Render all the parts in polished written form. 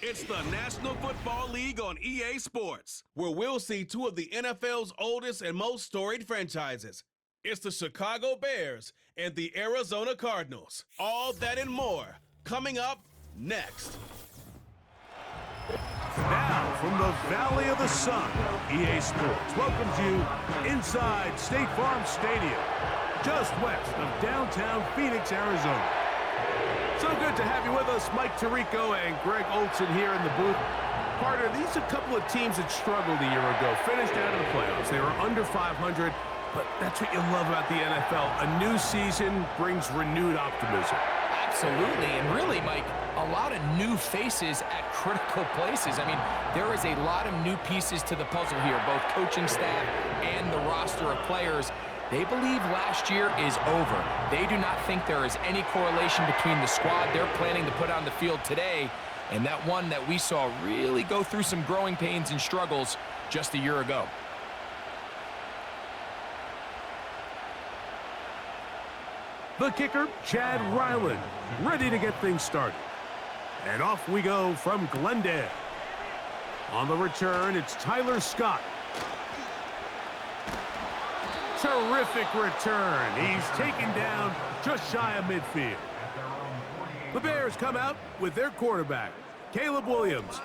It's the National Football League on EA Sports, where we'll see two of the NFL's oldest and most storied franchises. It's the Chicago Bears and the Arizona Cardinals. All that and more, coming up next. Now, from the Valley of the Sun, EA Sports welcomes you inside State Farm Stadium, just west of downtown Phoenix, Arizona. So good to have you with us, Mike Tirico and Greg Olson here in the booth. Partner, these are a couple of teams that struggled a year ago, finished out of the playoffs. They were under 500, but that's what you love about the NFL. A new season brings renewed optimism. Absolutely, and really, Mike, a lot of new faces at critical places. I mean, there is a lot of new pieces to the puzzle here, both coaching staff and the roster of players. They believe last year is over. They do not think there is any correlation between the squad they're planning to put on the field today and that one that we saw really go through some growing pains and struggles just a year ago. The kicker, Chad Ryland, ready to get things started. And off we go from Glendale. On the return, it's Tyler Scott. Terrific return. He's taken down just shy of midfield. The Bears come out with their quarterback, Caleb Williams.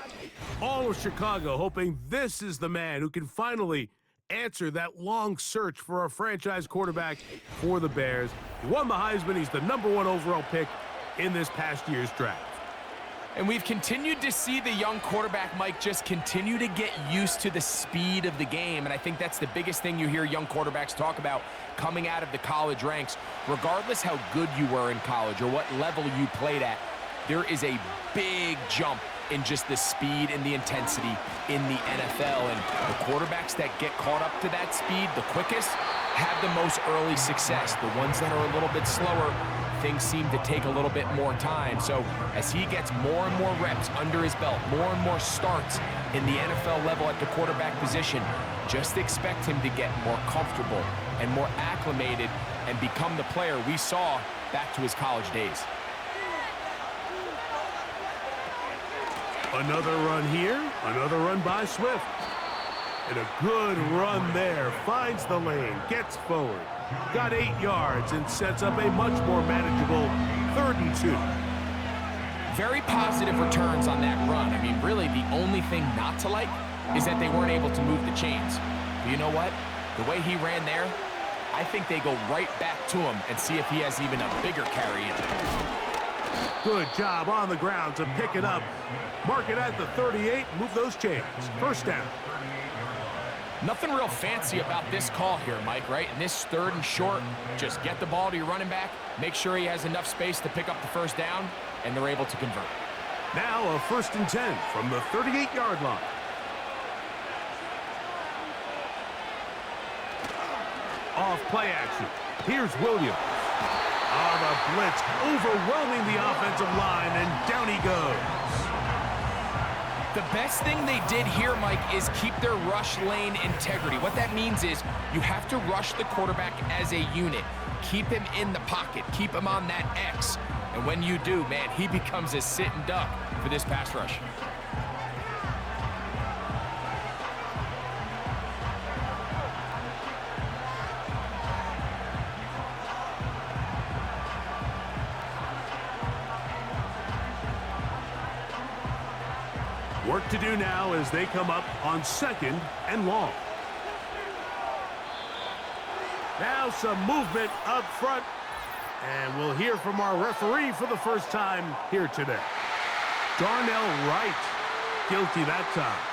All of Chicago hoping this is the man who can finally answer that long search for a franchise quarterback for the Bears. He won the Heisman. He's the #1 overall pick in this past year's draft. And we've continued to see the young quarterback, Mike, just continue to get used to the speed of the game. And I think that's the biggest thing you hear young quarterbacks talk about coming out of the college ranks. Regardless how good you were in college or what level you played at, there is a big jump in just the speed and the intensity in the NFL. And the quarterbacks that get caught up to that speed the quickest have the most early success. The ones that are a little bit slower, things seem to take a little bit more time. So as he gets more and more reps under his belt, more and more starts in the NFL level at the quarterback position, just expect him to get more comfortable and more acclimated and become the player we saw back to his college days. Another run here, another run by Swift. And a good run there, finds the lane, gets forward. Got 8 yards and sets up a much more manageable 3rd and 2. Very positive returns on that run. I mean, really, the only thing not to like is that they weren't able to move the chains. But you know what? The way he ran there, I think they go right back to him and see if he has even a bigger carry in him. Good job on the ground to pick it up. Mark it at the 38, move those chains. 1st down. Nothing real fancy about this call here, Mike, right? In this 3rd and short, just get the ball to your running back, make sure he has enough space to pick up the 1st down, and they're able to convert. Now a 1st and 10 from the 38-yard line. Off play action. Here's Williams. On the blitz, overwhelming the offensive line, and down he goes. The best thing they did here, Mike, is keep their rush lane integrity. What that means is you have to rush the quarterback as a unit. Keep him in the pocket. Keep him on that X. And when you do, man, he becomes a sitting duck for this pass rush. Work to do now as they come up on 2nd and long. Now some movement up front. And we'll hear from our referee for the first time here today. Darnell Wright, guilty that time.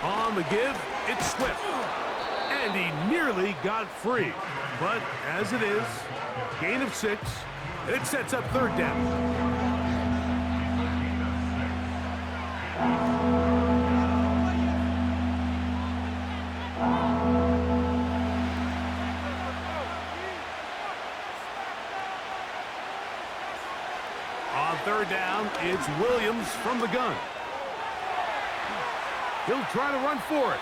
On the give, it's Swift. And he nearly got free. But as it is, gain of 6. It sets up 3rd down. On 3rd down, it's Williams from the gun. He'll try to run for it.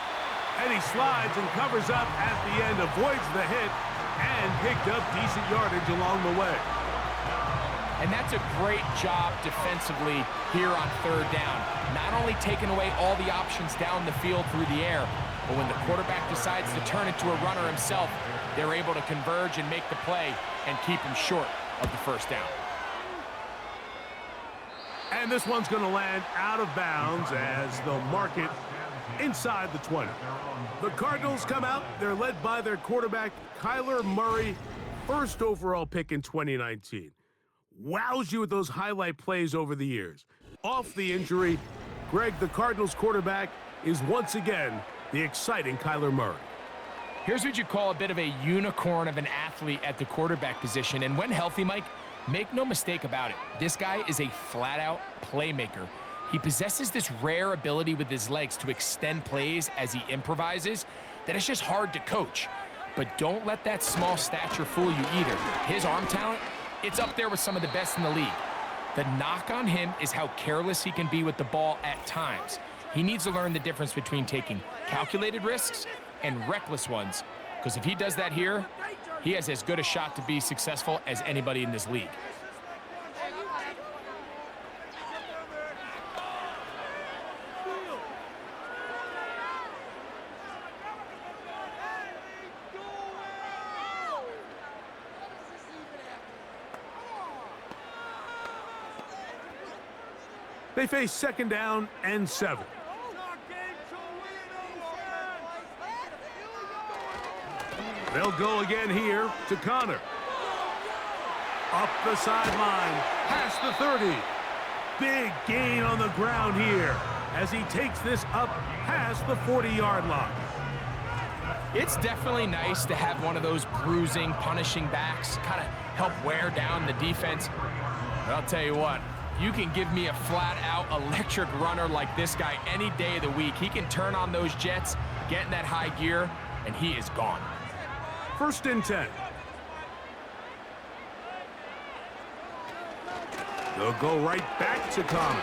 And he slides and covers up at the end, avoids the hit, and picked up decent yardage along the way. And that's a great job defensively here on third down. Not only taking away all the options down the field through the air, but when the quarterback decides to turn into a runner himself, they're able to converge and make the play and keep him short of the first down. And this one's going to land out of bounds as they'll mark it inside the 20. The Cardinals come out. They're led by their quarterback, Kyler Murray, first overall pick in 2019. Wows you with those highlight plays over the years. Off the injury, Greg, the Cardinals quarterback, is once again the exciting Kyler Murray. Here's what you call a bit of a unicorn of an athlete at the quarterback position. And when healthy, Mike, make no mistake about it. This guy is a flat-out playmaker. He possesses this rare ability with his legs to extend plays as he improvises that it's just hard to coach. But don't let that small stature fool you either. His arm talent, it's up there with some of the best in the league. The knock on him is how careless he can be with the ball at times. He needs to learn the difference between taking calculated risks and reckless ones, because if he does that here, he has as good a shot to be successful as anybody in this league. They face second down and 7. They'll go again here to Connor. Up the sideline, past the 30. Big gain on the ground here as he takes this up past the 40-yard line. It's definitely nice to have one of those bruising, punishing backs kind of help wear down the defense. But I'll tell you what, you can give me a flat-out electric runner like this guy any day of the week. He can turn on those jets, get in that high gear, and he is gone. First and 10. They'll go right back to Connor.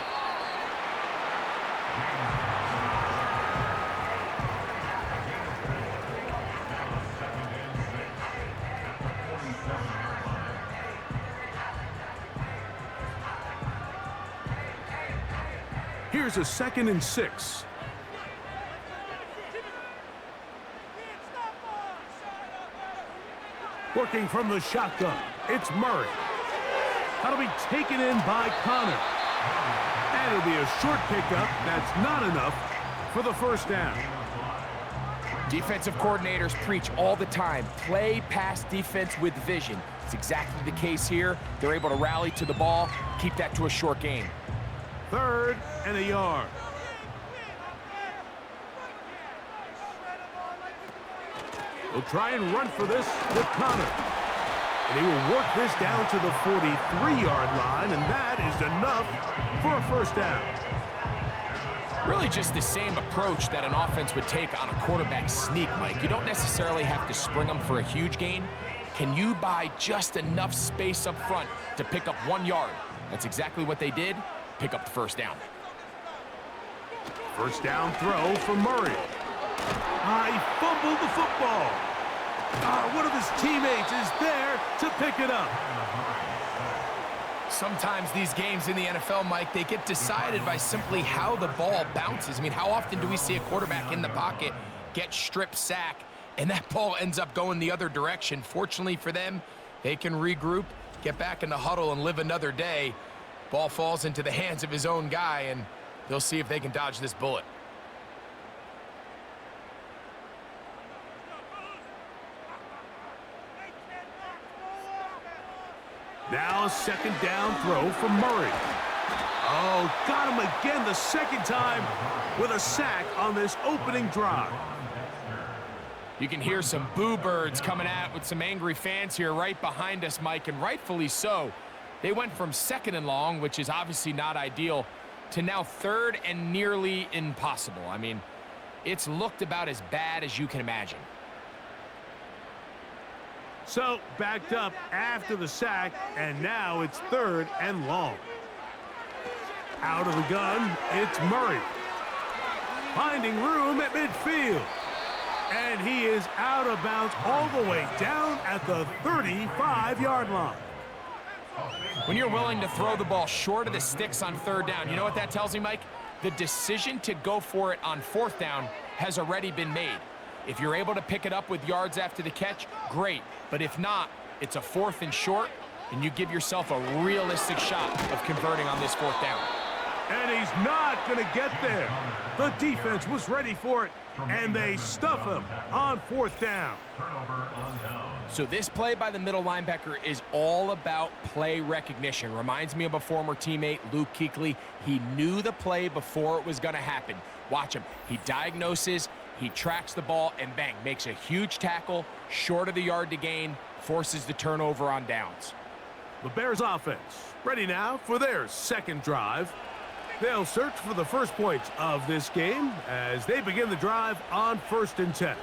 Here's a 2nd and 6. Working from the shotgun, it's Murray. That'll be taken in by Connor. And it'll be a short pickup that's not enough for the first down. Defensive coordinators preach all the time, play pass defense with vision. It's exactly the case here. They're able to rally to the ball, keep that to a short game. 3rd and a yard. He'll try and run for this with Connor. And he will work this down to the 43-yard line, and that is enough for a first down. Really just the same approach that an offense would take on a quarterback sneak, Mike. You don't necessarily have to spring them for a huge gain. Can you buy just enough space up front to pick up 1 yard? That's exactly what they did. Pick up the first down. First down throw for Murray. He fumbled the football. One of his teammates is there to pick it up. Sometimes these games in the NFL, Mike, they get decided by simply how the ball bounces. I mean, how often do we see a quarterback in the pocket get strip sack and that ball ends up going the other direction? Fortunately for them, they can regroup, get back in the huddle, and live another day. Ball falls into the hands of his own guy, and they'll see if they can dodge this bullet. Now a second down throw for Murray. Oh, got him again the second time with a sack on this opening drive. You can hear some boo birds coming out with some angry fans here right behind us, Mike, and rightfully so. They went from 2nd and long, which is obviously not ideal, to now 3rd and nearly impossible. I mean, it's looked about as bad as you can imagine. So, backed up after the sack, and now it's 3rd and long. Out of the gun, it's Murray. finding room at midfield. And he is out of bounds all the way down at the 35-yard line. When you're willing to throw the ball short of the sticks on third down, you know what that tells me, Mike? The decision to go for it on fourth down has already been made. If you're able to pick it up with yards after the catch, great. But if not, it's a 4th and short, and you give yourself a realistic shot of converting on this 4th down. And he's not going to get there. The defense was ready for it, and they stuff him on 4th down. So this play by the middle linebacker is all about play recognition. Reminds me of a former teammate, Luke Kuechly. He knew the play before it was going to happen. Watch him. He diagnoses, he tracks the ball, and bang, makes a huge tackle, short of the yard to gain, forces the turnover on downs. The Bears offense ready now for their second drive. They'll search for the first points of this game as they begin the drive on 1st and 10.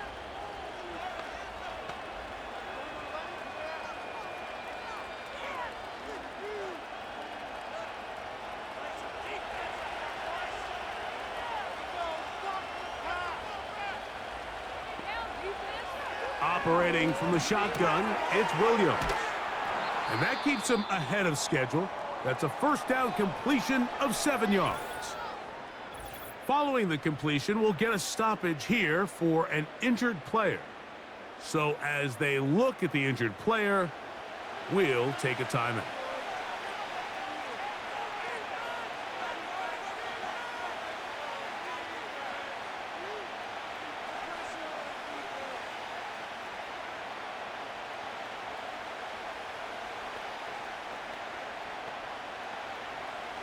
Operating from the shotgun, it's Williams. And that keeps him ahead of schedule. That's a 1st down completion of 7 yards. Following the completion, we'll get a stoppage here for an injured player. So as they look at the injured player, we'll take a timeout.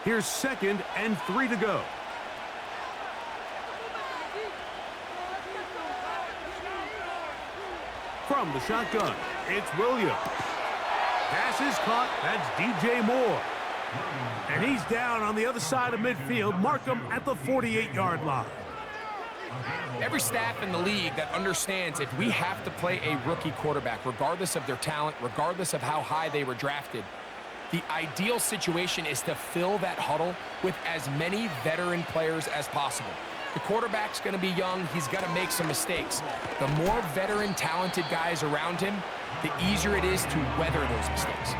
Here's 2nd and 3 to go. From the shotgun, it's Williams. Pass is caught. That's DJ Moore. And he's down on the other side of midfield. Mark him at the 48-yard line. Every staff in the league that understands if we have to play a rookie quarterback, regardless of their talent, regardless of how high they were drafted, the ideal situation is to fill that huddle with as many veteran players as possible. The quarterback's going to be young. He's got to make some mistakes. The more veteran, talented guys around him, the easier it is to weather those mistakes.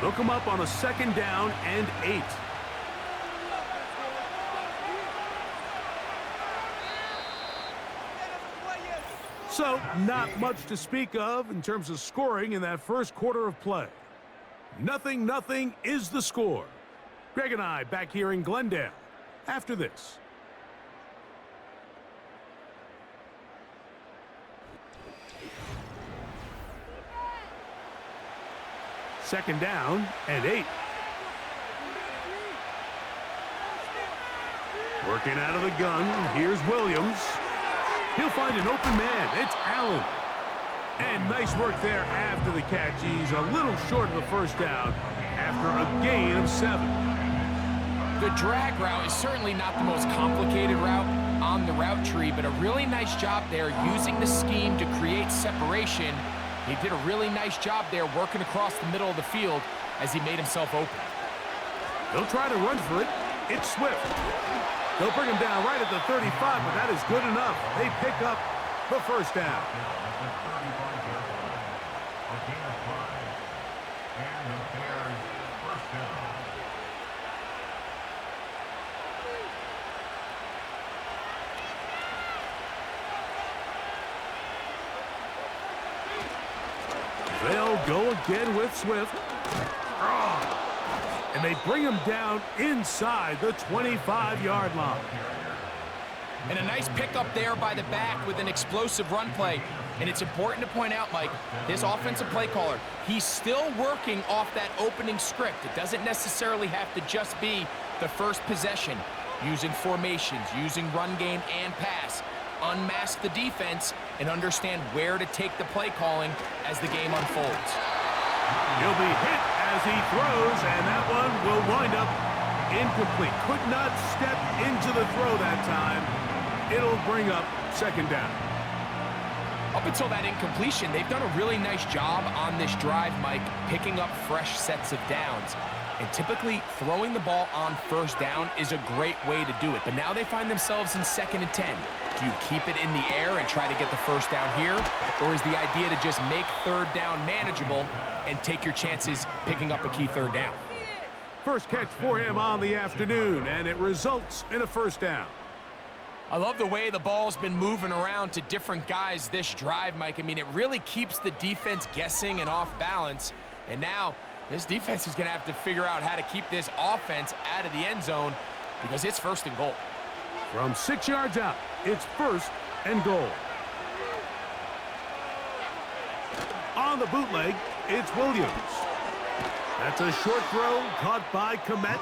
They'll come up on a 2nd down and 8. So, not much to speak of in terms of scoring in that first quarter of play. 0-0 is the score. Greg and I back here in Glendale after this. Second down and 8. Working out of the gun, here's Williams. He'll find an open man. It's Allen. And nice work there after the catch. He's a little short of the 1st down after a gain of 7. The drag route is certainly not the most complicated route on the route tree, but a really nice job there using the scheme to create separation. He did a really nice job there working across the middle of the field as he made himself open. They'll try to run for it. It's Swift. They'll bring him down right at the 35, but that is good enough. They pick up the 1st down. They'll go again with Swift. And they bring him down inside the 25-yard line. And a nice pickup there by the back with an explosive run play. And it's important to point out, Mike, this offensive play caller, he's still working off that opening script. It doesn't necessarily have to just be the first possession. Using formations, using run game and pass. Unmask the defense and understand where to take the play calling as the game unfolds. He'll be hit as he throws, and that one will wind up incomplete. Could not step into the throw that time. It'll bring up 2nd down. Up until that incompletion, they've done a really nice job on this drive, Mike, picking up fresh sets of downs. And typically, throwing the ball on first down is a great way to do it. But now they find themselves in 2nd and 10. Do you keep it in the air and try to get the first down here? Or is the idea to just make 3rd down manageable and take your chances picking up a key 3rd down? First catch for him on the afternoon, and it results in a first down. I love the way the ball's been moving around to different guys this drive, Mike. I mean, it really keeps the defense guessing and off balance. And now this defense is going to have to figure out how to keep this offense out of the end zone because it's 1st and goal. From 6 yards out, it's 1st and goal. On the bootleg, it's Williams. That's a short throw caught by Komet.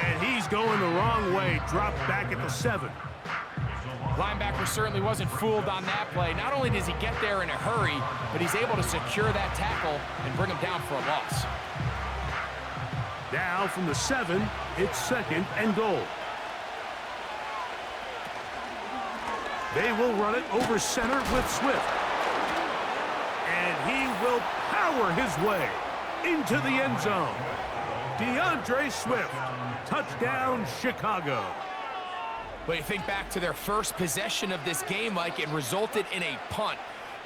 And he's going the wrong way, dropped back at the 7. Linebacker certainly wasn't fooled on that play. Not only does he get there in a hurry, but he's able to secure that tackle and bring him down for a loss. Now from the 7, it's 2nd and goal. They will run it over center with Swift. And he will power his way into the end zone. DeAndre Swift, touchdown Chicago. But you think back to their first possession of this game, Mike, it resulted in a punt.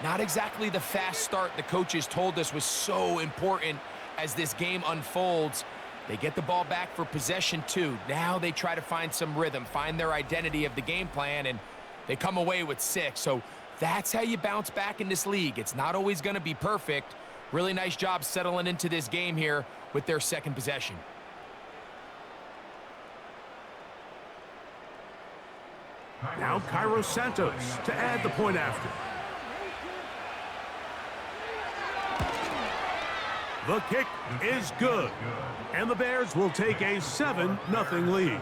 Not exactly the fast start the coaches told us was so important as this game unfolds. They get the ball back for possession 2. Now they try to find some rhythm, find their identity of the game plan, and they come away with 6. So that's how you bounce back in this league. It's not always going to be perfect. Really nice job settling into this game here with their 2nd possession. Now Cairo Santos to add the point after. The kick is good. And the Bears will take a 7-0 lead.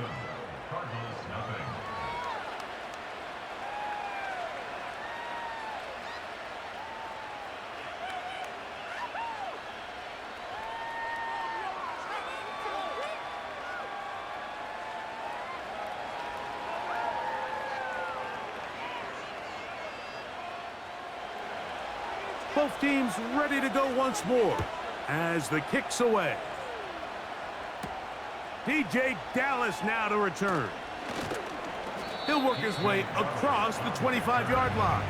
Both teams ready to go once more as the kick's away. DJ Dallas now to return. He'll work his way across the 25-yard line.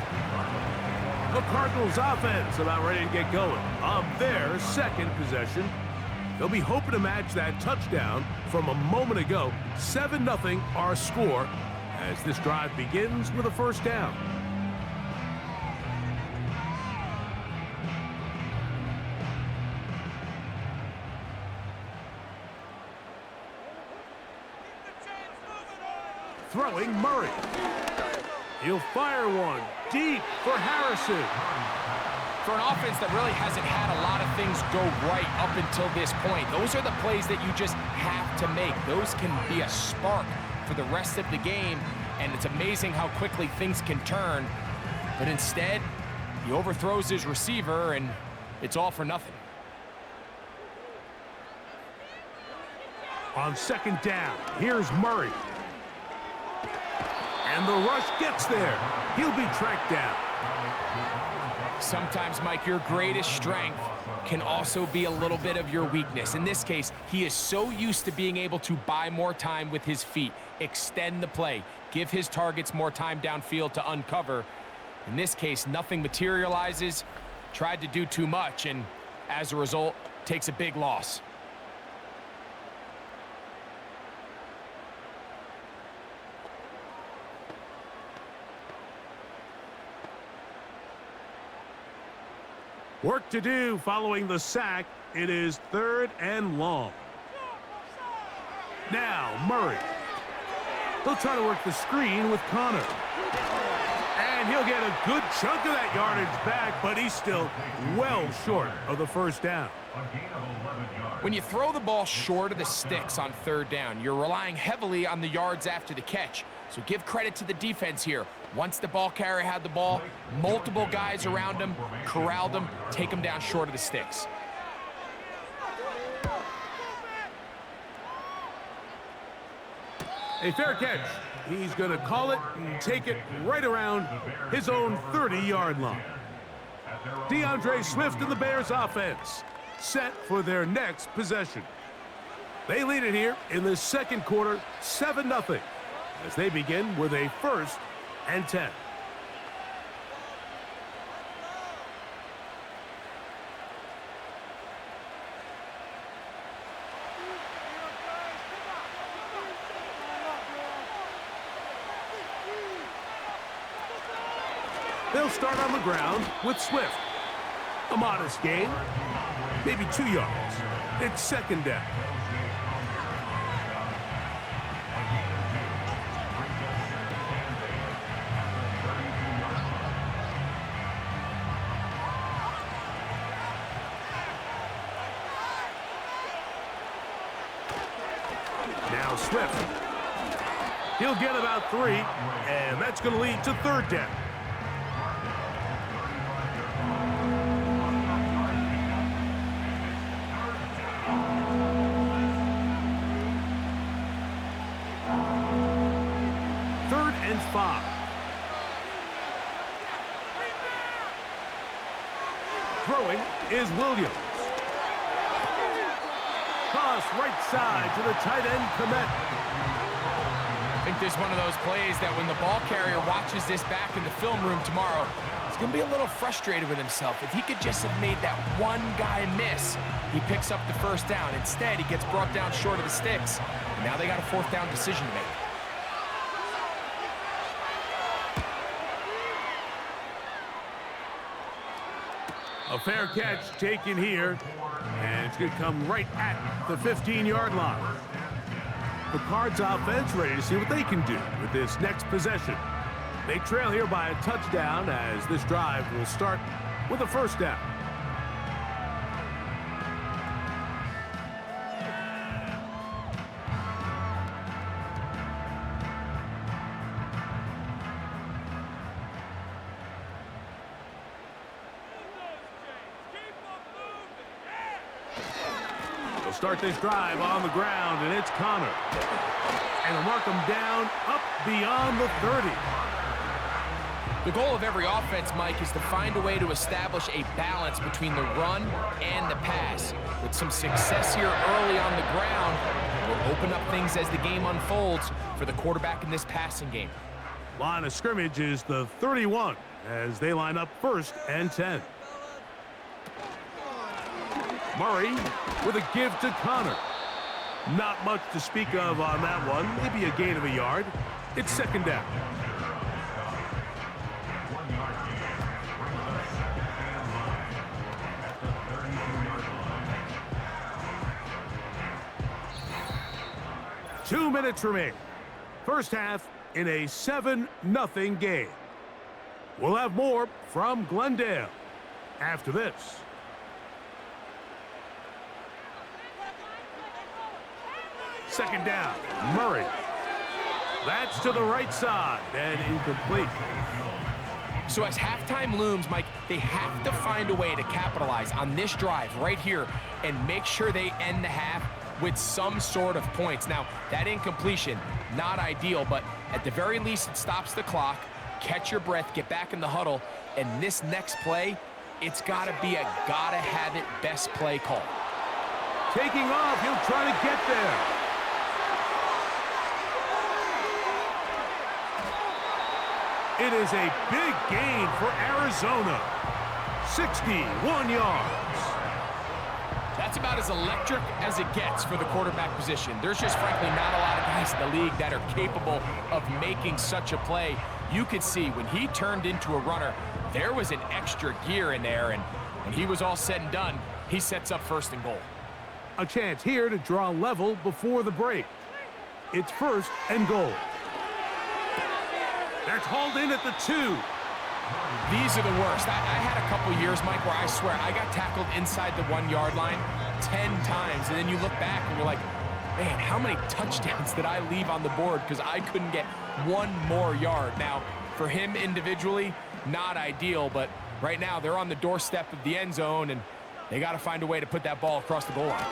The Cardinals offense about ready to get going on their 2nd possession. They'll be hoping to match that touchdown from a moment ago. 7-0 our score as this drive begins with a first down. Throwing Murray. He'll fire one deep for Harrison. For an offense that really hasn't had a lot of things go right up until this point, those are the plays that you just have to make. Those can be a spark for the rest of the game, and it's amazing how quickly things can turn. But instead, he overthrows his receiver, and it's all for nothing. On 2nd down, here's Murray. And the rush gets there. He'll be tracked down. Sometimes, Mike, your greatest strength can also be a little bit of your weakness. In this case, he is so used to being able to buy more time with his feet, extend the play, give his targets more time downfield to uncover. In this case, nothing materializes, tried to do too much, and as a result, takes a big loss. Work to do following the sack. It is 3rd and long. Now Murray. He'll try to work the screen with Connor. And he'll get a good chunk of that yardage back, but he's still well short of the first down. When you throw the ball short of the sticks on 3rd down, you're relying heavily on the yards after the catch. So give credit to the defense here. Once the ball carrier had the ball, multiple guys around him, corralled him, take him down short of the sticks. A fair catch He's going to call it and take it right around his own 30-yard line. DeAndre Swift and the Bears offense set for their next possession. They lead it here in the second quarter, 7-0, as they begin with a 1st and 10. They'll start on the ground with Swift. A modest gain, maybe 2 yards. It's second down. Now Swift. He'll get about 3, and that's going to lead to third down. Third and 5. Throwing is Williams. Cross right side to the tight end, Komet. I think this is one of those plays that when the ball carrier watches this back in the film room tomorrow, he's going to be a little frustrated with himself. If he could just have made that one guy miss, he picks up the first down. Instead, he gets brought down short of the sticks. And now they got a 4th down decision to make. A fair catch taken here, and it's going to come right at the 15-yard line. The Cards offense ready to see what they can do with this next possession. They trail here by a touchdown as this drive will start with a 1st down. They'll start this drive on the ground, and it's Connor. And they'll mark him down up beyond the 30. The goal of every offense, Mike, is to find a way to establish a balance between the run and the pass. With some success here early on the ground, will open up things as the game unfolds for the quarterback in this passing game. Line of scrimmage is the 31 as they line up 1st and 10. Murray with a give to Connor. Not much to speak of on that one. Maybe a gain of a yard. It's second down. Two minutes remain. First half in a 7-0 game. We'll have more from Glendale after this. Second down, Murray. That's to the right side and incomplete. So as halftime looms, Mike, they have to find a way to capitalize on this drive right here and make sure they end the half with some sort of points. Now, that incompletion, not ideal, but at the very least, it stops the clock. Catch your breath, get back in the huddle, and this next play, it's got to be a gotta-have-it best play call. Taking off, he'll try to get there. It is a big gain for Arizona. 61 yards. That's about as electric as it gets for the quarterback position. There's just frankly not a lot of guys in the league that are capable of making such a play. You could see when he turned into a runner, there was an extra gear in there, and when he was all said and done, he sets up 1st and goal. A chance here to draw level before the break. It's 1st and goal. That's hauled in at the 2. These are the worst. I had a couple years, Mike, where I swear I got tackled inside the 1-yard line 10 times, and then you look back and you're like, man, how many touchdowns did I leave on the board because I couldn't get one more yard? Now, for him individually, not ideal, but right now they're on the doorstep of the end zone, and they got to find a way to put that ball across the goal line.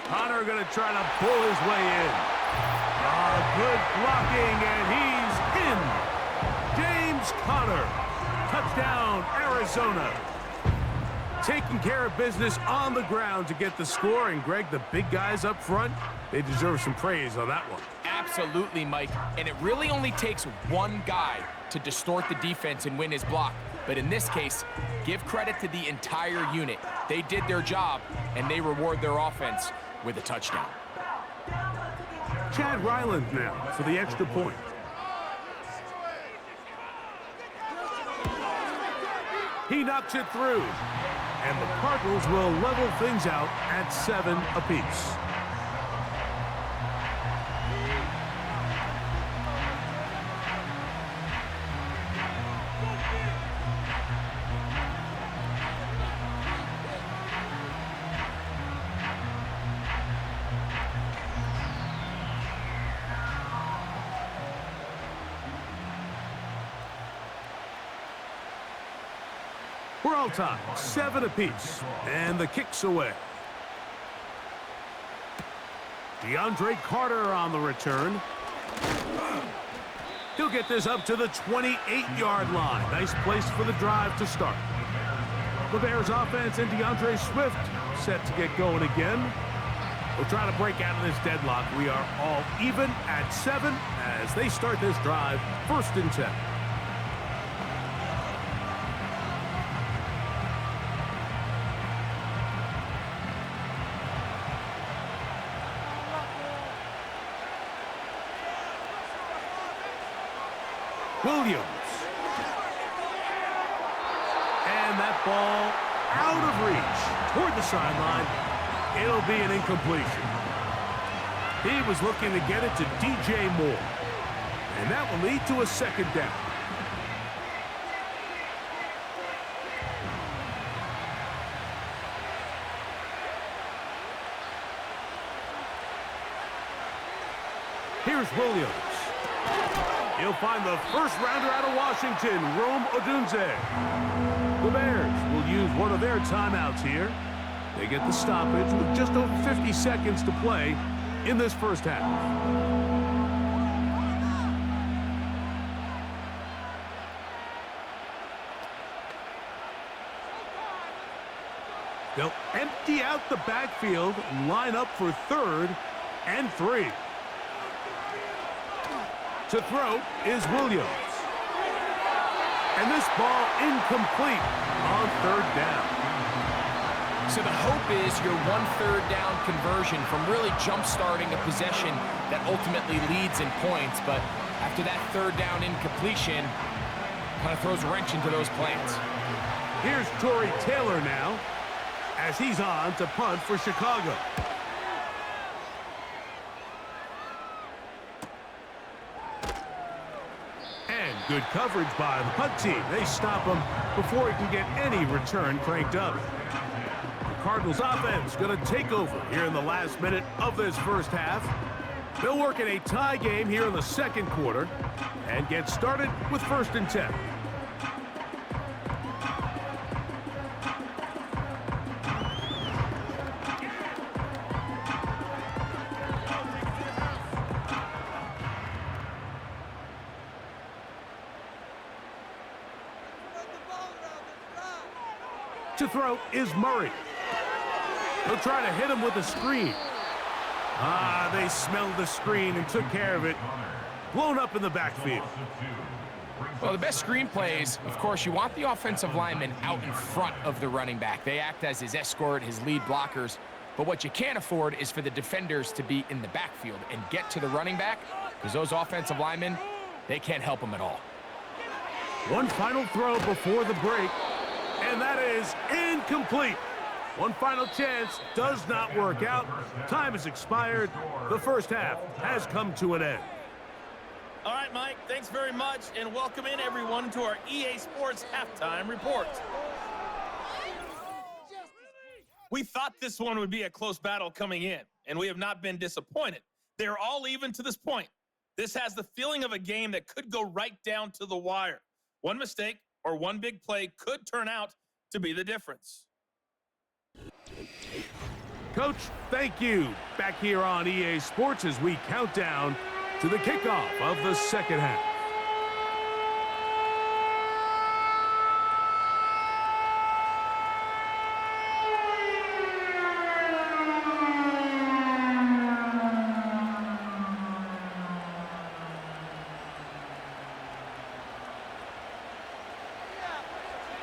Connor going to try to pull his way in. Good blocking, and he's in. James Conner. Touchdown, Arizona. Taking care of business on the ground to get the score. And, Greg, the big guys up front, they deserve some praise on that one. Absolutely, Mike. And it really only takes one guy to distort the defense and win his block. But in this case, give credit to the entire unit. They did their job, and they reward their offense with a touchdown. Chad Ryland now for the extra point. He knocks it through. And the Cardinals will level things out at 7 apiece. We're all tied, 7 apiece, and the kick's away. DeAndre Carter on the return. He'll get this up to the 28-yard line. Nice place for the drive to start. The Bears offense and DeAndre Swift set to get going again. We'll try to break out of this deadlock. We are all even at 7 as they start this drive, 1st and 10. Williams. And that ball out of reach toward the sideline. It'll be an incompletion. He was looking to get it to DJ Moore. And that will lead to a 2nd down. Here's Williams. He'll find the first rounder out of Washington, Rome Odunze. The Bears will use one of their timeouts here. They get the stoppage with just over 50 seconds to play in this first half. They'll empty out the backfield and line up for 3rd and 3. To throw is Williams. And this ball incomplete on 3rd down. So the hope is your 1/3 down conversion from really jump-starting a possession that ultimately leads in points. But after that 3rd down incompletion, kind of throws a wrench into those plans. Here's Torrey Taylor now as he's on to punt for Chicago. Good coverage by the punt team. They stop him before he can get any return cranked up. The Cardinals offense going to take over here in the last minute of this first half. They'll work in a tie game here in the 2nd quarter and get started with 1st and 10. To throw is Murray. They'll try to hit him with a screen. They smelled the screen and took care of it. Blown up in the backfield. Well, the best screen plays, of course, you want the offensive lineman out in front of the running back. They act as his escort, his lead blockers. But what you can't afford is for the defenders to be in the backfield and get to the running back, because those offensive linemen, they can't help him at all. One final throw before the break. And that is incomplete. One final chance does not work out. Time has expired. The first half has come to an end. All right, Mike, thanks very much, and welcome in everyone to our EA Sports Halftime Report. We thought this one would be a close battle coming in, and we have not been disappointed. They're all even to this point. This has the feeling of a game that could go right down to the wire. One mistake or one big play could turn out to be the difference. Coach, thank you. Back here on EA Sports as we count down to the kickoff of the second half.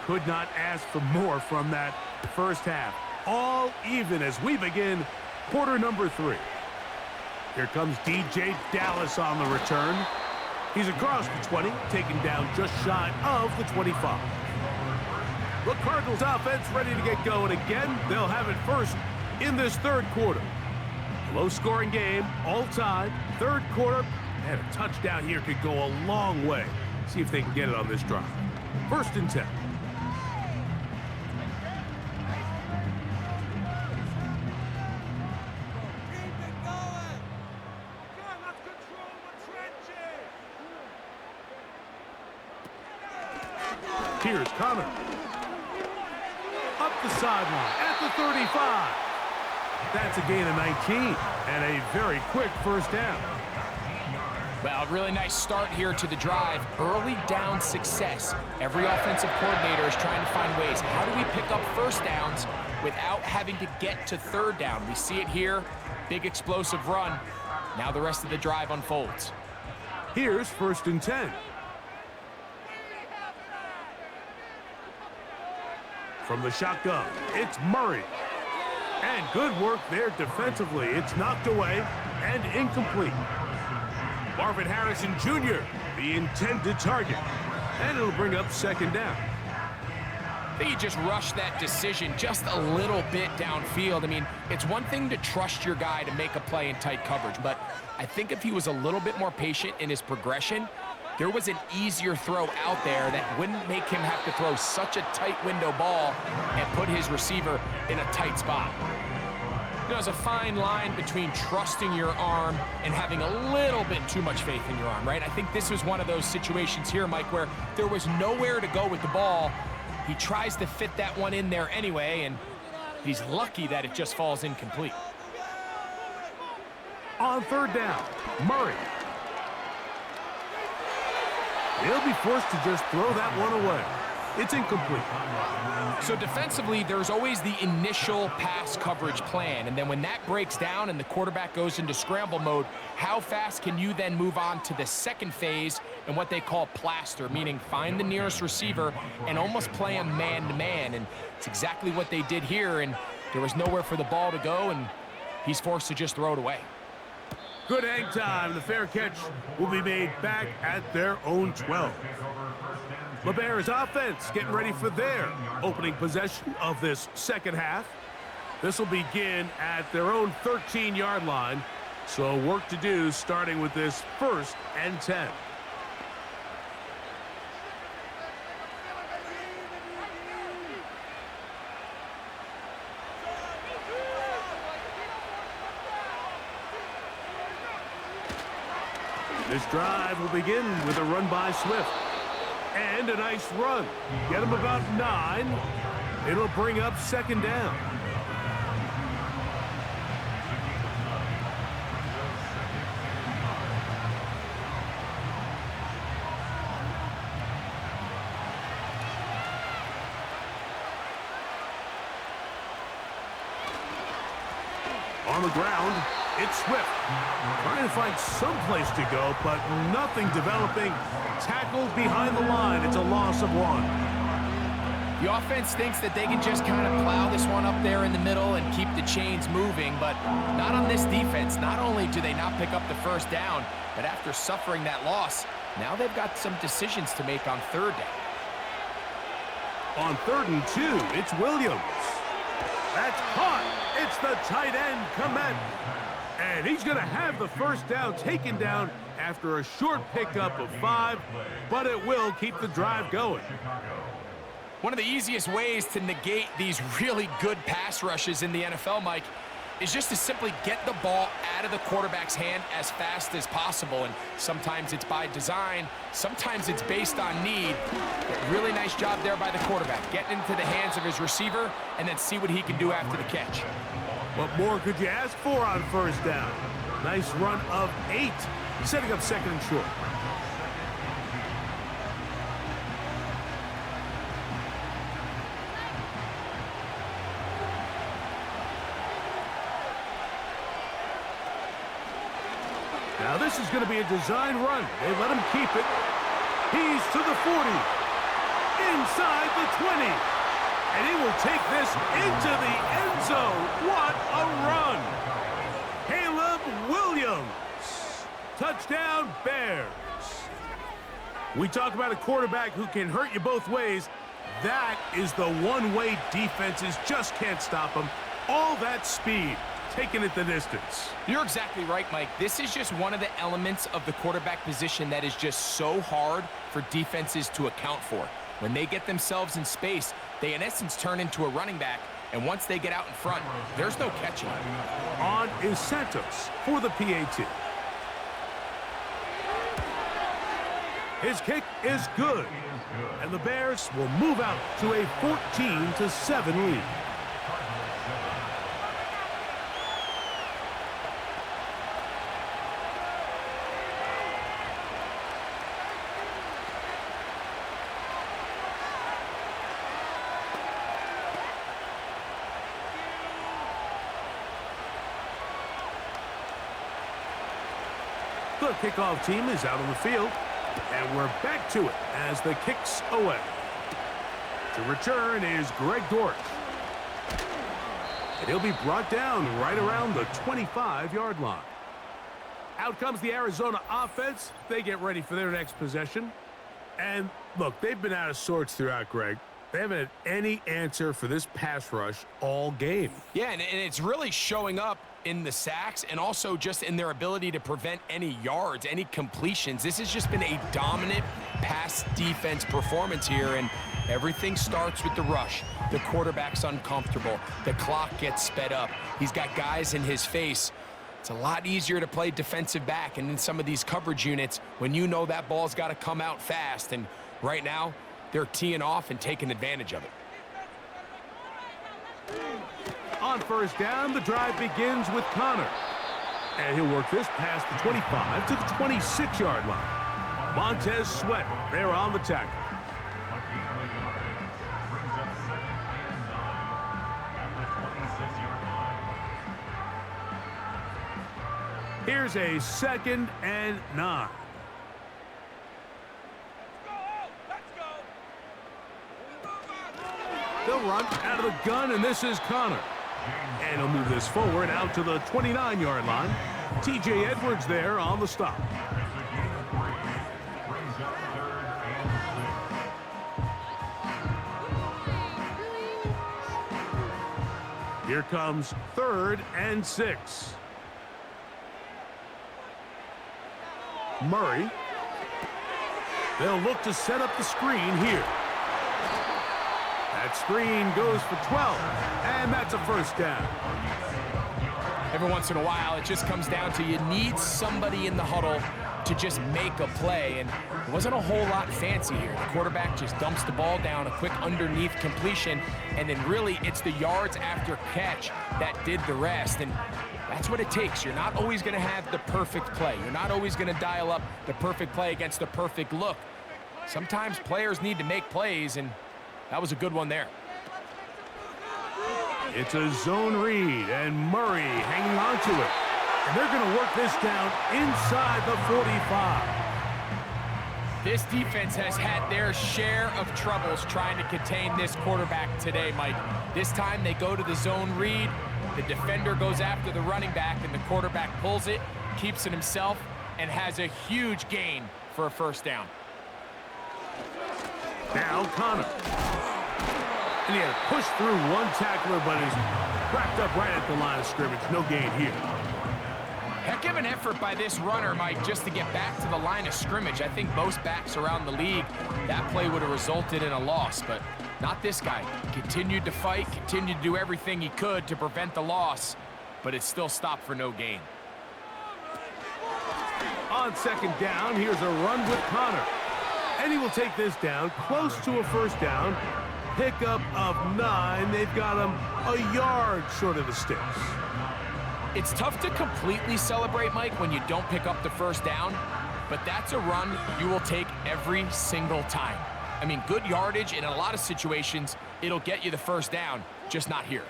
Could not ask for more from that first half. All even as we begin quarter number 3. Here comes DJ Dallas on the return. He's across the 20, taken down just shy of the 25. The Cardinals offense ready to get going again. They'll have it first in this third quarter. Low-scoring game, all tied. Third quarter, and a touchdown here could go a long way. See if they can get it on this drive. First and 10. Here's Connor. Up the sideline at the 35. That's a gain of 19 and a very quick first down. Well, really nice start here to the drive. Early down success. Every offensive coordinator is trying to find ways. How do we pick up first downs without having to get to third down? We see it here. Big explosive run. Now the rest of the drive unfolds. Here's first and 10. From the shotgun, it's Murray. And good work there defensively. It's knocked away and incomplete. Marvin Harrison Jr., the intended target. And it'll bring up second down. I think he just rushed that decision just a little bit downfield. I mean, it's one thing to trust your guy to make a play in tight coverage, but I think if he was a little bit more patient in his progression, there was an easier throw out there that wouldn't make him have to throw such a tight window ball and put his receiver in a tight spot. You know, there's a fine line between trusting your arm and having a little bit too much faith in your arm, right? I think this was one of those situations here, Mike, where there was nowhere to go with the ball. He tries to fit that one in there anyway, and he's lucky that it just falls incomplete. On third down, Murray. He'll be forced to just throw that one away. It's incomplete. So defensively, there's always the initial pass coverage plan, and then when that breaks down and the quarterback goes into scramble mode, how fast can you then move on to the second phase and what they call plaster, meaning find the nearest receiver and almost play him man-to-man, and it's exactly what they did here, and there was nowhere for the ball to go, and he's forced to just throw it away. Good hang time. The fair catch will be made back at their own 12. The Bears offense getting ready for their opening possession of this second half. This will begin at their own 13-yard line. So work to do starting with this first and 10. This drive will begin with a run by Swift. And a nice run. Get him about 9. It'll bring up second down. On the ground, it's Swift. Trying to find some place to go, but nothing developing. Tackled behind the line. It's a loss of 1. The offense thinks that they can just kind of plow this one up there in the middle and keep the chains moving, but not on this defense. Not only do they not pick up the first down, but after suffering that loss, now they've got some decisions to make on third down. On 3rd and 2, it's Williams. That's caught. It's the tight end, Komet. And he's going to have the first down taken down after a short pickup of 5, but it will keep the drive going. One of the easiest ways to negate these really good pass rushes in the NFL, Mike, is just to simply get the ball out of the quarterback's hand as fast as possible. And sometimes it's by design, sometimes it's based on need. But really nice job there by the quarterback, getting into the hands of his receiver and then see what he can do after the catch. What more could you ask for on first down? Nice run of 8. setting up second and short. Now this is going to be a design run. They let him keep it. He's to the 40. Inside the 20. And he will take this into the end zone. What a run. Caleb Williams. Touchdown, Bears. We talk about a quarterback who can hurt you both ways. That is the one-way defenses just can't stop him. All that speed, taking it the distance. You're exactly right, Mike. This is just one of the elements of the quarterback position that is just so hard for defenses to account for. When they get themselves in space, they in essence turn into a running back, and once they get out in front, there's no catching them. On is Santos for the PAT. His kick is good, and the Bears will move out to a 14-7 lead. The kickoff team is out on the field, and we're back to it as the kick's away. To return is Greg Dortch. And he'll be brought down right around the 25-yard line. Out comes the Arizona offense. They get ready for their next possession. And look, they've been out of sorts throughout, Greg. They haven't had any answer for this pass rush all game. Yeah, and it's really showing up in the sacks and also just in their ability to prevent any yards, any completions. This has just been a dominant pass defense performance here, and everything starts with the rush. The quarterback's uncomfortable. The clock gets sped up. He's got guys in his face. It's a lot easier to play defensive back and in some of these coverage units when you know that ball's got to come out fast, and right now they're teeing off and taking advantage of it. On first down, the drive begins with Connor. And he'll work this past the 25 to the 26-yard line. Montez Sweat there on the tackle. Here's a 2nd and 9. They'll run out of the gun, and this is Connor. And he'll move this forward out to the 29-yard line. T.J. Edwards there on the stop. Here comes 3rd and 6. Murray. They'll look to set up the screen here. That screen goes for 12, and that's a first down. Every once in a while, it just comes down to you need somebody in the huddle to just make a play, and it wasn't a whole lot fancy here. The quarterback just dumps the ball down, a quick underneath completion, and then really it's the yards after catch that did the rest, and that's what it takes. You're not always going to have the perfect play. You're not always going to dial up the perfect play against the perfect look. Sometimes players need to make plays, and that was a good one there. It's a zone read, and Murray hanging on to it. And they're going to work this down inside the 45. This defense has had their share of troubles trying to contain this quarterback today, Mike. This time they go to the zone read. The defender goes after the running back, and the quarterback pulls it, keeps it himself, and has a huge gain for a first down. Now Connor. And he had to push through one tackler, but is wrapped up right at the line of scrimmage. No gain here. Heck of an effort by this runner, Mike, just to get back to the line of scrimmage. I think most backs around the league, that play would have resulted in a loss, but not this guy. Continued to fight, continued to do everything he could to prevent the loss, but it still stopped for no gain. On second down, here's a run with Connor. And he will take this down close to a first down. Pickup of 9. They've got him a yard short of the sticks. It's tough to completely celebrate, Mike, when you don't pick up the first down, but that's a run you will take every single time. I mean, good yardage, and in a lot of situations, it'll get you the first down, just not here.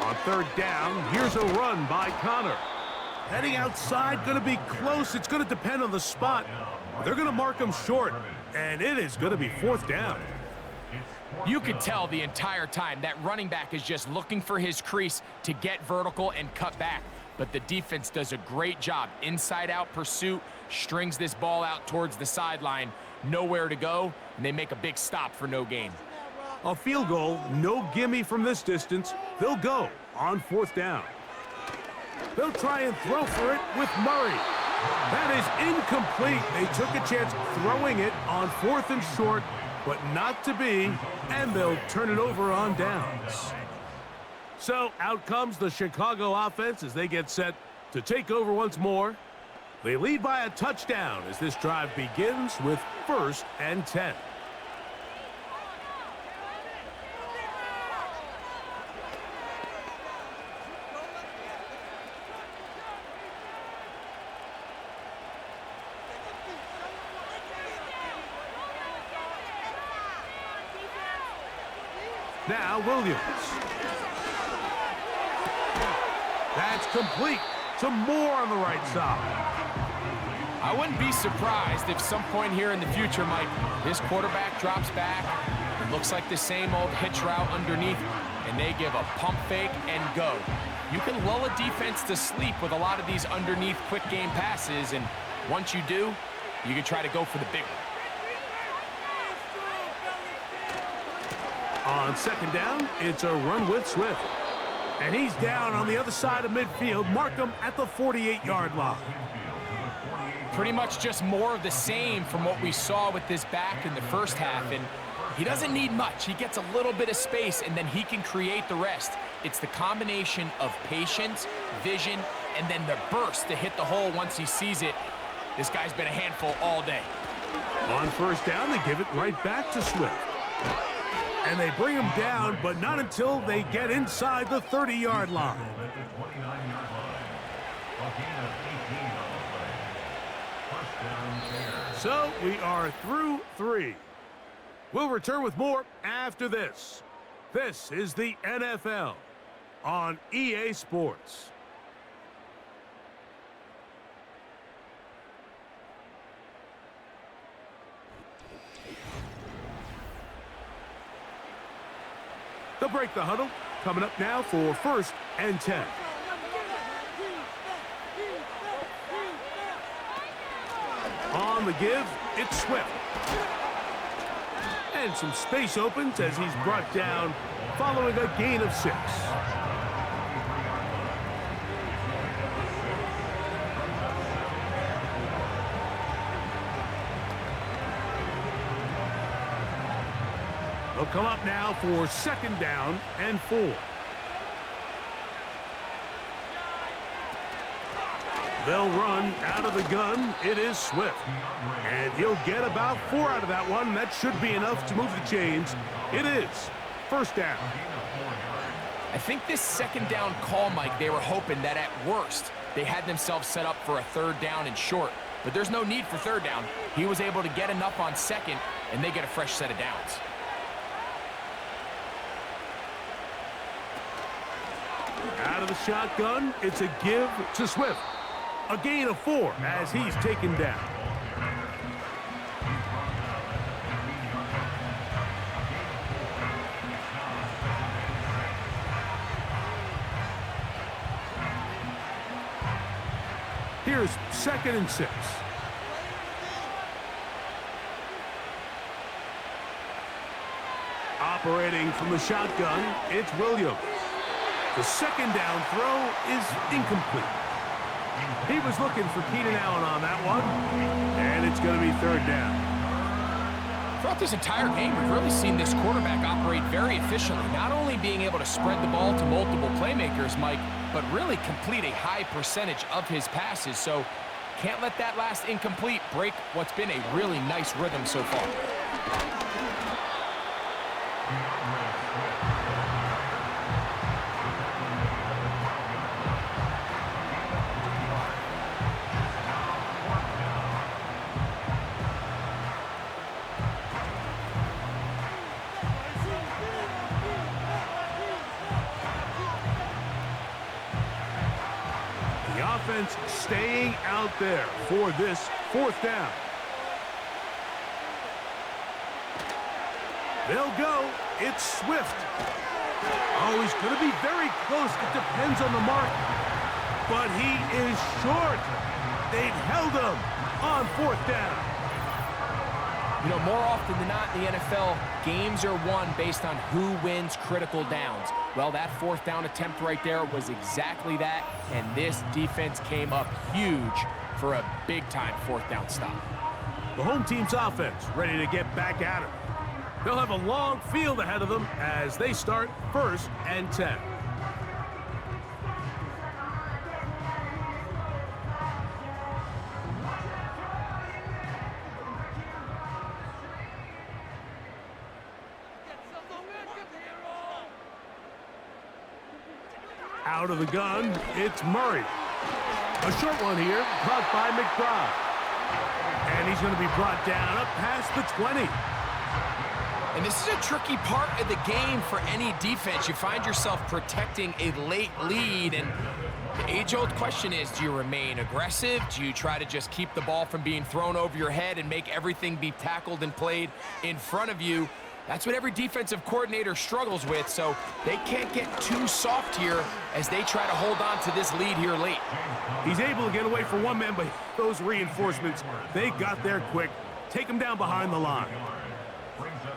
On third down, here's a run by Connor. Heading outside, going to be close. It's going to depend on the spot. They're going to mark him short, and it is going to be fourth down. You could tell the entire time that running back is just looking for his crease to get vertical and cut back. But the defense does a great job. Inside-out pursuit, strings this ball out towards the sideline, nowhere to go, and they make a big stop for no gain. A field goal, no gimme from this distance. They'll go on fourth down. They'll try and throw for it with Murray. That is incomplete. They took a chance throwing it on fourth and short, but not to be, and they'll turn it over on downs. So out comes the Chicago offense as they get set to take over once more. They lead by a touchdown as this drive begins with 1st and 10. Now Williams. That's complete to Moore on the right side. I wouldn't be surprised if some point here in the future, Mike, this quarterback drops back. It looks like the same old hitch route underneath, and they give a pump fake and go. You can lull a defense to sleep with a lot of these underneath quick game passes, and once you do, you can try to go for the big one. On second down, it's a run with Swift. And he's down on the other side of midfield. Mark him at the 48-yard line. Pretty much just more of the same from what we saw with this back in the first half. And he doesn't need much. He gets a little bit of space, and then he can create the rest. It's the combination of patience, vision, and then the burst to hit the hole once he sees it. This guy's been a handful all day. On first down, they give it right back to Swift. And they bring him down, but not until they get inside the 30-yard line. So we are through 3. We'll return with more after this. This is the NFL on EA Sports. They'll break the huddle. Coming up now for 1st and 10. On the give, it's Swift. And some space opens as he's brought down following a gain of 6. They'll come up now for 2nd down and 4. They'll run out of the gun. It is Swift. And he'll get about 4 out of that one. That should be enough to move the chains. It is 1st down. I think this 2nd down call, Mike, they were hoping that at worst they had themselves set up for a 3rd down and short. But there's no need for 3rd down. He was able to get enough on 2nd, and they get a fresh set of downs. Out of the shotgun, it's a give to Swift. A gain of 4 as he's taken down. Here's 2nd and 6. Operating from the shotgun, it's Williams. The 2nd down throw is incomplete. He was looking for Keenan Allen on that one, and it's going to be 3rd down. Throughout this entire game, we've really seen this quarterback operate very efficiently, not only being able to spread the ball to multiple playmakers, Mike, but really complete a high percentage of his passes. So can't let that last incomplete break what's been a really nice rhythm so far. defense staying out there for this fourth down. They'll go. It's Swift. Oh, he's going to be very close. It depends on the mark. But he is short. They've held him on fourth down. You know, more often than not in the NFL, games are won based on who wins critical downs. Well, that fourth down attempt right there was exactly that, and this defense came up huge for a big-time fourth down stop. The home team's offense ready to get back at it. They'll have a long field ahead of them as they start 1st and 10. Out of the gun, it's Murray. A short one here, caught by McBride. And he's going to be brought down up past the 20. And this is a tricky part of the game for any defense. You find yourself protecting a late lead, and the age-old question is, do you remain aggressive? Do you try to just keep the ball from being thrown over your head and make everything be tackled and played in front of you? That's what every defensive coordinator struggles with, so they can't get too soft here as they try to hold on to this lead here late. He's able to get away for one man, but those reinforcements, they got there quick. Take him down behind the line.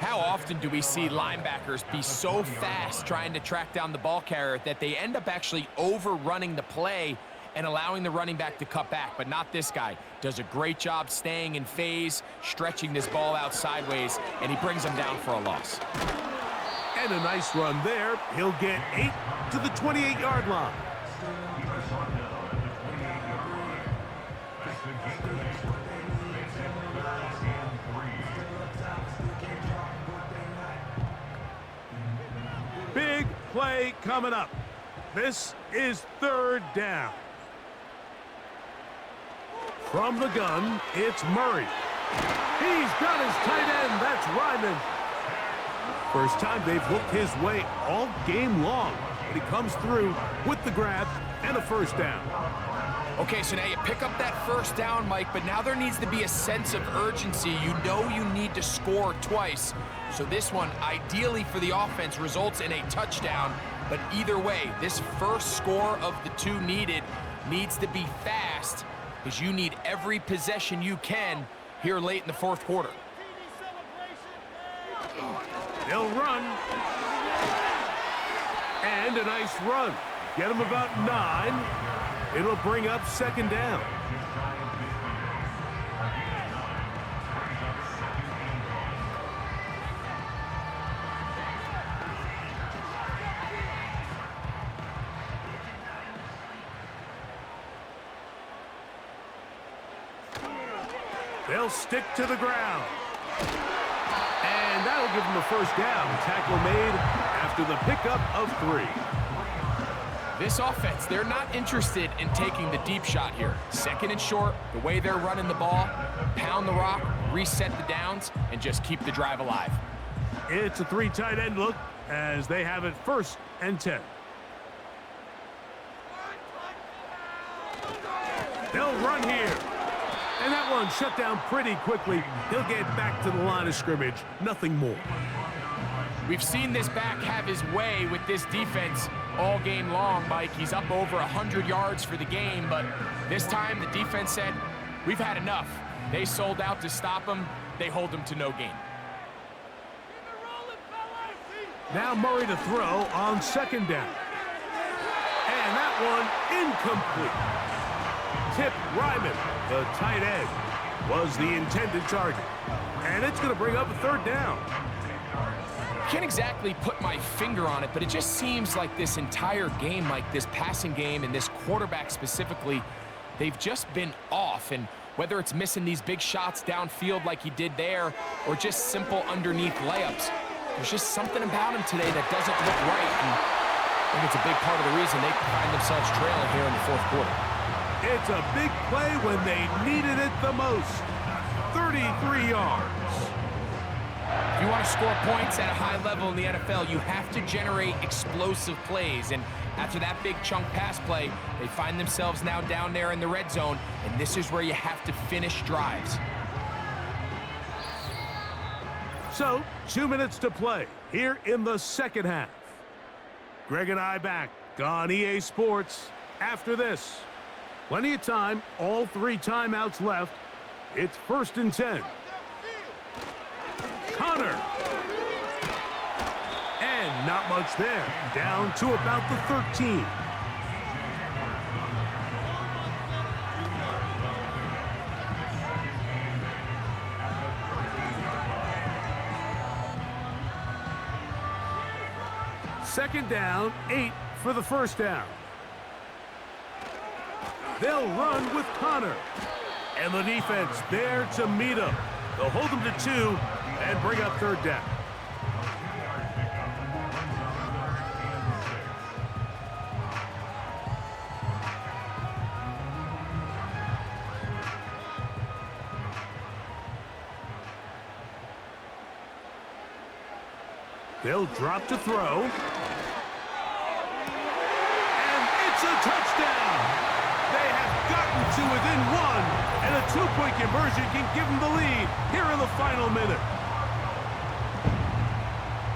How often do we see linebackers be so fast trying to track down the ball carrier that they end up actually overrunning the play and allowing the running back to cut back? But not this guy. Does a great job staying in phase, stretching this ball out sideways, and he brings him down for a loss. And a nice run there. He'll get 8 to the 28-yard line. Big play coming up. This is 3rd down. From the gun, it's Murray. He's got his tight end. That's Ryman. First time they've looked his way all game long. But he comes through with the grab and a 1st down. Okay, so now you pick up that 1st down, Mike, but now there needs to be a sense of urgency. You know you need to score twice. So this one, ideally for the offense, results in a touchdown. But either way, this first score of the 2 needed needs to be fast, because you need every possession you can here late in the 4th quarter. They'll run. And a nice run. Get him about 9. It'll bring up 2nd down. They'll stick to the ground. And that'll give them a 1st down. Tackle made after the pickup of 3. This offense, they're not interested in taking the deep shot here. 2nd and short, the way they're running the ball, pound the rock, reset the downs, and just keep the drive alive. It's a 3 tight end look as they have it 1st and 10. They'll run here. And that one shut down pretty quickly. He'll get back to the line of scrimmage. Nothing more. We've seen this back have his way with this defense all game long, Mike. He's up over 100 yards for the game, but this time the defense said, we've had enough. They sold out to stop him. They hold him to no gain. Now Murray to throw on 2nd down. And that one incomplete. Tip Ryman, the tight end, was the intended target. And it's going to bring up a 3rd down. Can't exactly put my finger on it, but it just seems like this entire game, like this passing game and this quarterback specifically, they've just been off. And whether it's missing these big shots downfield like he did there or just simple underneath layups, there's just something about him today that doesn't look right. And I think it's a big part of the reason they find themselves trailing here in the 4th quarter. It's a big play when they needed it the most. 33 yards. If you want to score points at a high level in the NFL, you have to generate explosive plays. And After that big chunk pass play, they find themselves now down there in the red zone, and this is where you have to finish drives. So, 2 minutes to play here in the second half. Greg and I back on EA Sports after this. Plenty of time, all 3 timeouts left. It's 1st and 10. Connor. And not much there. Down to about the 13. Second down, 8 for the first down. They'll run with Connor. And the defense there to meet him. They'll hold him to 2 and bring up 3rd down. They'll drop to throw. And it's a touchdown. They have gotten to within 1, and a 2-point conversion can give them the lead here in the final minute.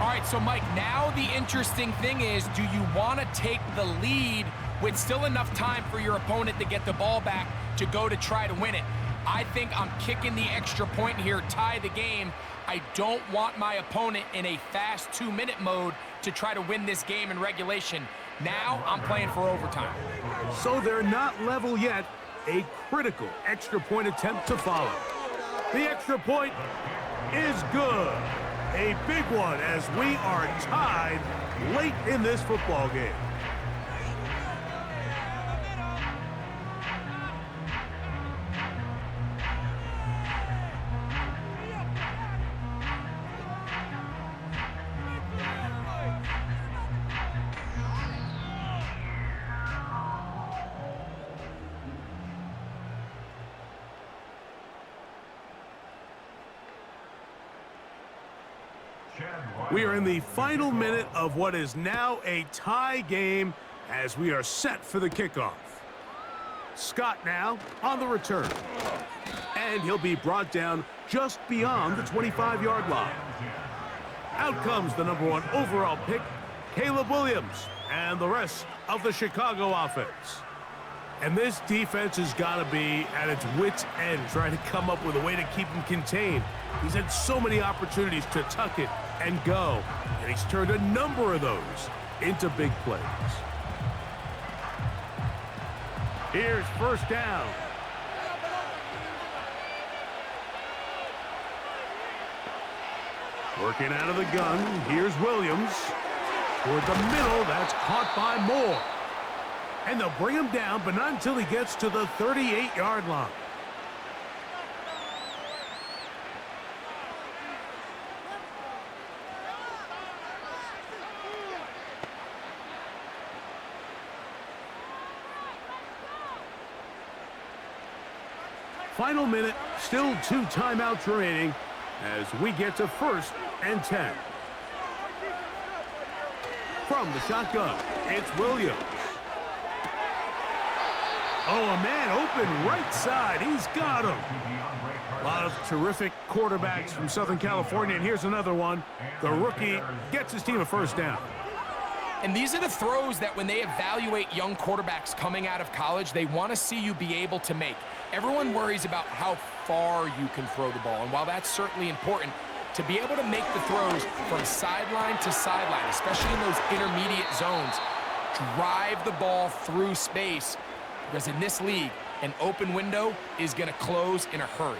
All right, so Mike, now the interesting thing is, do you want to take the lead with still enough time for your opponent to get the ball back to go to try to win it? I think I'm kicking the extra point here, tie the game. I don't want my opponent in a fast 2-minute mode to try to win this game in regulation. Now I'm playing for overtime. So they're not level yet. A critical extra point attempt to follow. The extra point is good. A big one as we are tied late in this football game. We are in the final minute of what is now a tie game as we are set for the kickoff. Scott now on the return. And he'll be brought down just beyond the 25-yard line. Out comes the #1 overall pick, Caleb Williams, and the rest of the Chicago offense. And this defense has got to be at its wits' end trying to come up with a way to keep him contained. He's had so many opportunities to tuck it and go, and he's turned a number of those into big plays. Here's 1st down. Working out of the gun, here's Williams. Toward the middle, that's caught by Moore. And they'll bring him down, but not until he gets to the 38-yard line. Final minute, still 2 timeouts remaining as we get to 1st and 10. From the shotgun, it's Williams. Oh, a man open right side. He's got him. A lot of terrific quarterbacks from Southern California, and here's another one. The rookie gets his team a 1st down. And these are the throws that when they evaluate young quarterbacks coming out of college, they want to see you be able to make. Everyone worries about how far you can throw the ball, and while that's certainly important, to be able to make the throws from sideline to sideline, especially in those intermediate zones, drive the ball through space, because in this league, an open window is going to close in a hurry.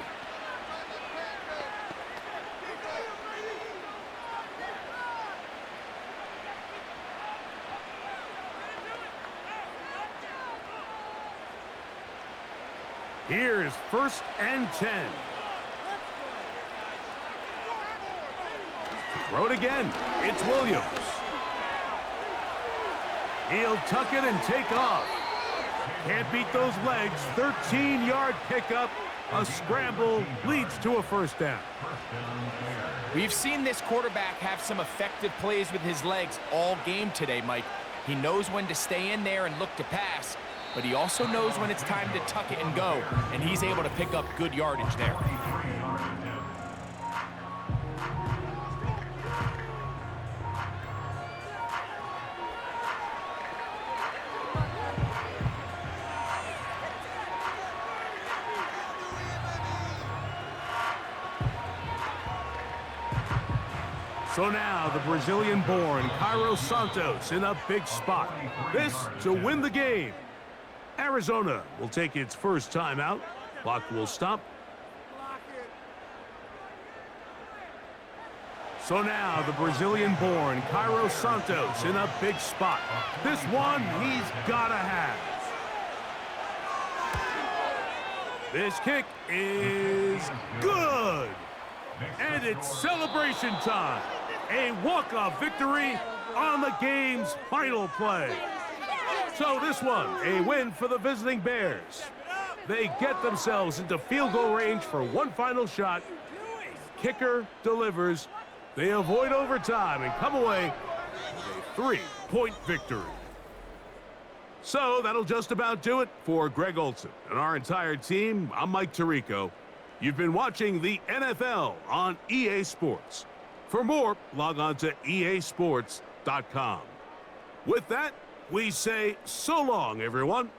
Here's 1st and 10. Throw it again. It's Williams. He'll tuck it and take off. Can't beat those legs. 13-yard pickup. A scramble leads to a 1st down. We've seen this quarterback have some effective plays with his legs all game today, Mike. He knows when to stay in there and look to pass, but he also knows when it's time to tuck it and go, and he's able to pick up good yardage there. So now the Brazilian-born Cairo Santos in a big spot. This to win the game. Arizona will take its first timeout. Clock will stop. So now the Brazilian-born Cairo Santos in a big spot. This one he's gotta have. This kick is good. And it's celebration time. A walk-off victory on the game's final play. So this one, a win for the visiting Bears. They get themselves into field goal range for one final shot. Kicker delivers. They avoid overtime and come away with a 3-point victory. So that'll just about do it for Greg Olson and our entire team. I'm Mike Tirico. You've been watching the NFL on EA Sports. For more, log on to easports.com. With that, we say so long, everyone.